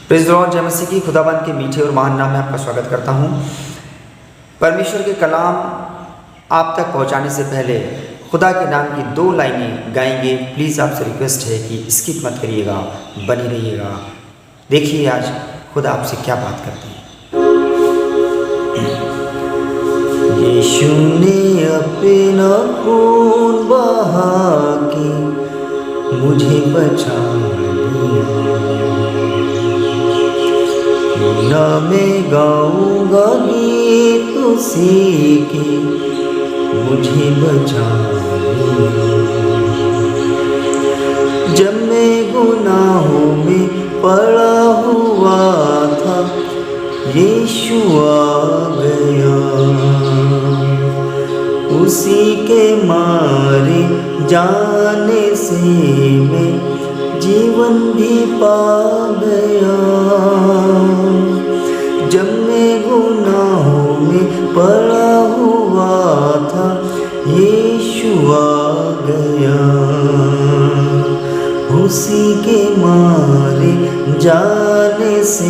Praise the Lord, जय मसीह की। खुदाबंद के मीठे और महान नाम में आपका स्वागत करता हूँ। परमेश्वर के कलाम आप तक पहुँचाने से पहले खुदा के नाम की 2 लाइनें गाएंगे। प्लीज़ आपसे रिक्वेस्ट है कि स्किप मत करिएगा, बनी रहिएगा। देखिए आज खुदा आपसे क्या बात करते हैं। यीशु ने अपना खून बहा के मुझे बचा लिया, ना मैं गाऊंगा गीत उसी के मुझे बचा लिया। जब मैं गुनाहों में पड़ा हुआ था, यीशु आ गया, उसी के मारे जाने से मैं जीवन भी पा गया। जब मैं गुनाहों में पड़ा हुआ था, यीशु आ गया, उसी के मारे जाने से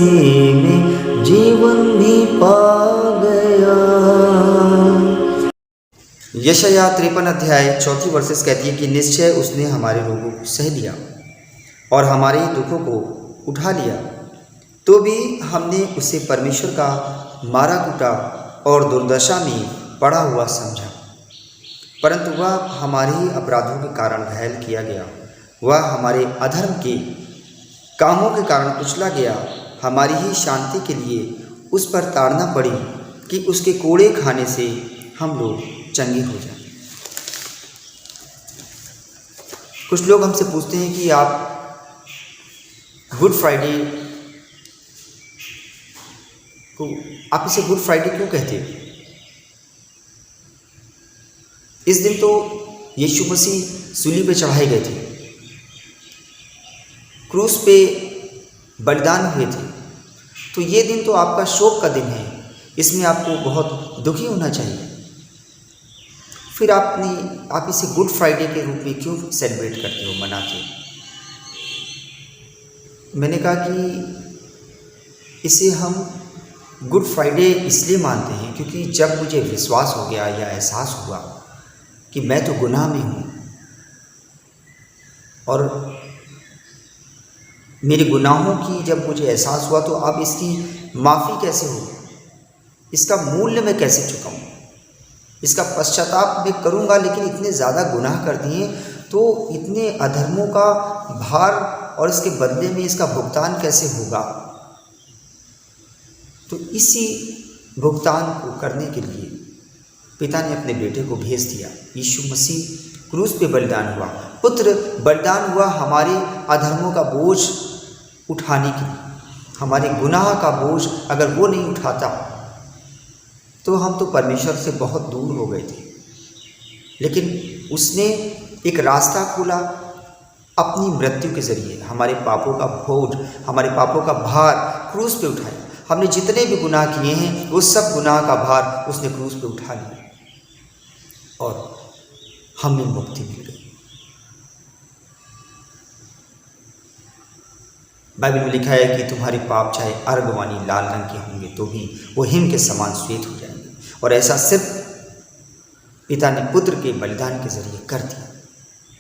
मैं जीवन भी पा गया। यशायाह 53 अध्याय 4 वर्सेस कहती है कि निश्चय उसने हमारे रोगों को सह लिया और हमारे दुखों को उठा लिया, तो भी हमने उसे परमेश्वर का मारा कूटा और दुर्दशा में पड़ा हुआ समझा। परंतु वह हमारे ही अपराधों के कारण घायल किया गया, वह हमारे अधर्म के कामों के कारण कुचला गया। हमारी ही शांति के लिए उस पर ताड़ना पड़ी कि उसके कोड़े खाने से हम लोग चंगे हो जाएं। कुछ लोग हमसे पूछते हैं कि आप गुड फ्राइडे को, आप इसे गुड फ्राइडे क्यों कहते हो? इस दिन तो यीशु मसीह सूली पे चढ़ाए गए थे, क्रूस पे बलिदान हुए थे। तो ये दिन तो आपका शोक का दिन है, इसमें आपको बहुत दुखी होना चाहिए। फिर आप इसे गुड फ्राइडे के रूप में क्यों सेलिब्रेट करते हो, मनाते हो? मैंने कहा कि इसे हम गुड फ्राइडे इसलिए मानते हैं क्योंकि जब मुझे विश्वास हो गया या एहसास हुआ कि मैं तो गुनाह में हूँ और मेरे गुनाहों की जब मुझे एहसास हुआ, तो अब इसकी माफ़ी कैसे हो, इसका मूल्य मैं कैसे चुकाऊँ, इसका पश्चाताप मैं करूँगा। लेकिन इतने ज़्यादा गुनाह कर दिए तो इतने अधर्मों का भार और इसके बदले में इसका भुगतान कैसे होगा। तो इसी भुगतान को करने के लिए पिता ने अपने बेटे को भेज दिया। यीशु मसीह क्रूस पे बलिदान हुआ, पुत्र बलिदान हुआ हमारे अधर्मों का बोझ उठाने के लिए। हमारे गुनाह का बोझ अगर वो नहीं उठाता तो हम तो परमेश्वर से बहुत दूर हो गए थे। लेकिन उसने एक रास्ता खोला अपनी मृत्यु के जरिए, हमारे पापों का बोझ, हमारे पापों का भार क्रूस पे उठाया। हमने जितने भी गुनाह किए हैं वो सब गुनाह का भार उसने क्रूस पे उठा लिया और हमें मुक्ति मिल गई। बाइबल में लिखा है कि तुम्हारे पाप चाहे अर्गवानी लाल रंग के होंगे तो भी वो हिम के समान श्वेत हो जाएंगे। और ऐसा सिर्फ पिता ने पुत्र के बलिदान के जरिए कर दिया।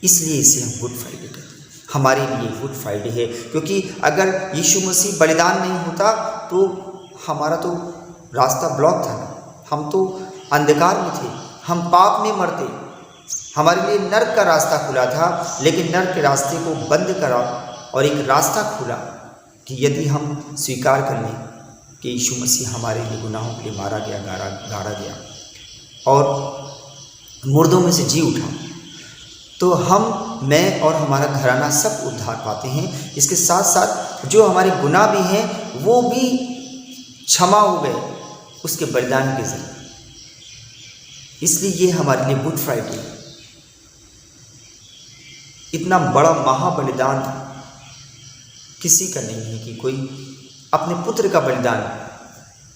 इसलिए इसे हम गुड फ्राइडे कहते हैं। हमारे लिए गुड फ्राइडे है क्योंकि अगर यीशु मसीह बलिदान नहीं होता तो हमारा तो रास्ता ब्लॉक था ना, हम तो अंधकार में थे, हम पाप में मरते। हमारे लिए नर्क का रास्ता खुला था, लेकिन नर्क के रास्ते को बंद करा और एक रास्ता खुला कि यदि हम स्वीकार कर लें कि यीशु मसीह हमारे लिए गुनाहों के लिए मारा गया, गाड़ा गया और मुर्दों में से जी उठा, तो हम, मैं और हमारा घराना सब उद्धार पाते हैं। इसके साथ साथ जो हमारे गुनाह भी हैं वो भी क्षमा हो गए उसके बलिदान के जरिए। इसलिए ये हमारे लिए गुड फ्राइडे। इतना बड़ा महाबलिदान किसी का नहीं है कि कोई अपने पुत्र का बलिदान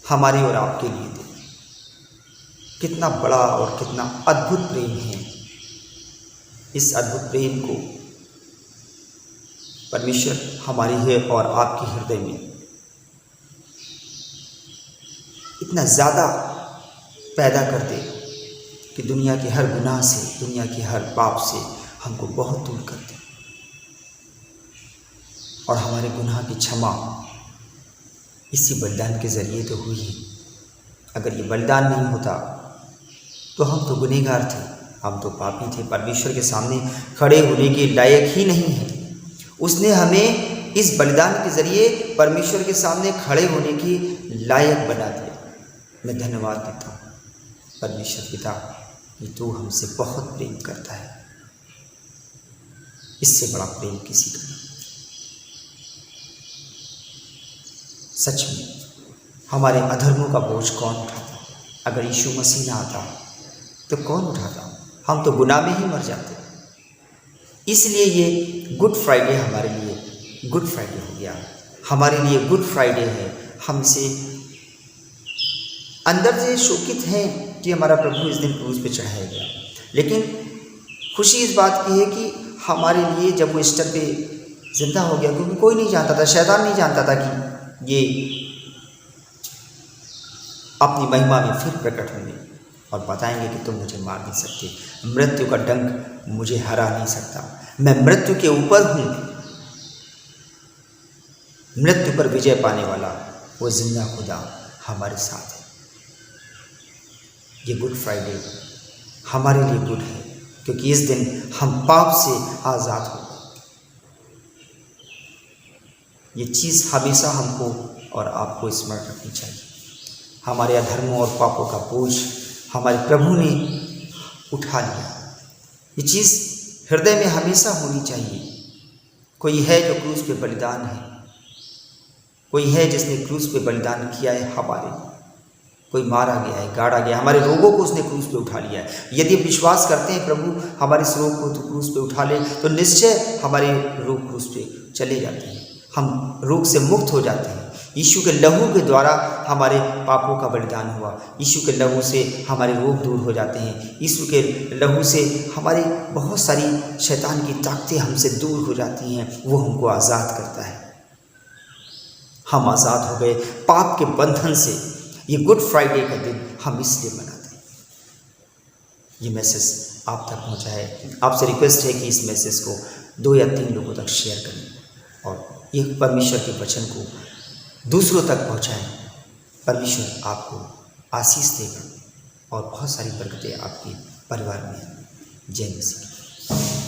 हमारे और आपके लिए दे। कितना बड़ा और कितना अद्भुत प्रेम है। इस अद्भुत प्रेम को परमेश्वर हमारे है और आपके हृदय में इतना ज़्यादा पैदा कर दे कि दुनिया के हर गुनाह से, दुनिया के हर पाप से हमको बहुत दूर कर दे और हमारे गुनाह की क्षमा इसी बलिदान के ज़रिए तो हुई है। अगर ये बलिदान नहीं होता तो हम तो गुनहगार थे, हम तो पापी थे, परमेश्वर के सामने खड़े होने के लायक ही नहीं हैं। उसने हमें इस बलिदान के ज़रिए परमेश्वर के सामने खड़े होने की लायक बना दिया। मैं धन्यवाद देता हूँ परमेश्वर पिता कि तू हमसे बहुत प्रेम करता है, इससे बड़ा प्रेम किसी का नहीं। सच में हमारे अधर्मों का बोझ कौन उठाता? अगर यीशु मसीह ना आता तो कौन उठाता? हम तो गुनाह में ही मर जाते। इसलिए ये गुड फ्राइडे हमारे लिए गुड फ्राइडे हो गया, हमारे लिए गुड फ्राइडे है। हम इसे अंदर से शोकित हैं कि हमारा प्रभु इस दिन क्रूस पे चढ़ाया गया, लेकिन खुशी इस बात की है कि हमारे लिए जब वो ईस्टर पे जिंदा हो गया, क्योंकि कोई नहीं जानता था, शैतान नहीं जानता था कि ये अपनी महिमा में फिर प्रकट होंगे और बताएंगे कि तुम मुझे मार नहीं सकते, मृत्यु का डंक मुझे हरा नहीं सकता, मैं मृत्यु के ऊपर हूँ, मृत्यु पर विजय पाने वाला वो जिंदा खुदा हमारे साथ है। ये गुड फ्राइडे हमारे लिए गुड है क्योंकि इस दिन हम पाप से आज़ाद हो गए। ये चीज़ हमेशा हमको और आपको स्मरण रखनी चाहिए। हमारे अधर्मों और पापों का बोझ हमारे प्रभु ने उठा लिया। ये चीज़ हृदय में हमेशा होनी चाहिए। कोई है जो क्रूस पे बलिदान है, कोई है जिसने क्रूस पे बलिदान किया है हमारे, कोई मारा गया है, गाड़ा गया, हमारे रोगों को उसने क्रूस पे उठा लिया है। यदि विश्वास करते हैं प्रभु हमारे इस रोग को तो क्रूस पे उठा ले, तो निश्चय हमारे रोग क्रूस पे चले जाते हैं, हम रोग से मुक्त हो जाते हैं। यीशु के लहू के द्वारा हमारे पापों का बलिदान हुआ, यीशु के लहू से हमारे रोग दूर हो जाते हैं, यीशु के लहू से हमारी बहुत सारी शैतान की ताकतें हमसे दूर हो जाती हैं, वो हमको आज़ाद करता है। हम आज़ाद हो गए पाप के बंधन से। ये गुड फ्राइडे का दिन हम इसलिए मनाते हैं। ये मैसेज आप तक पहुंचा है, आपसे रिक्वेस्ट है कि इस मैसेज को 2 या 3 लोगों तक शेयर करें और ये परमेश्वर के वचन को दूसरों तक पहुंचाएं। परमेश्वर आपको आशीष देगा और बहुत सारी बरकतें आपके परिवार में। जय मसीह।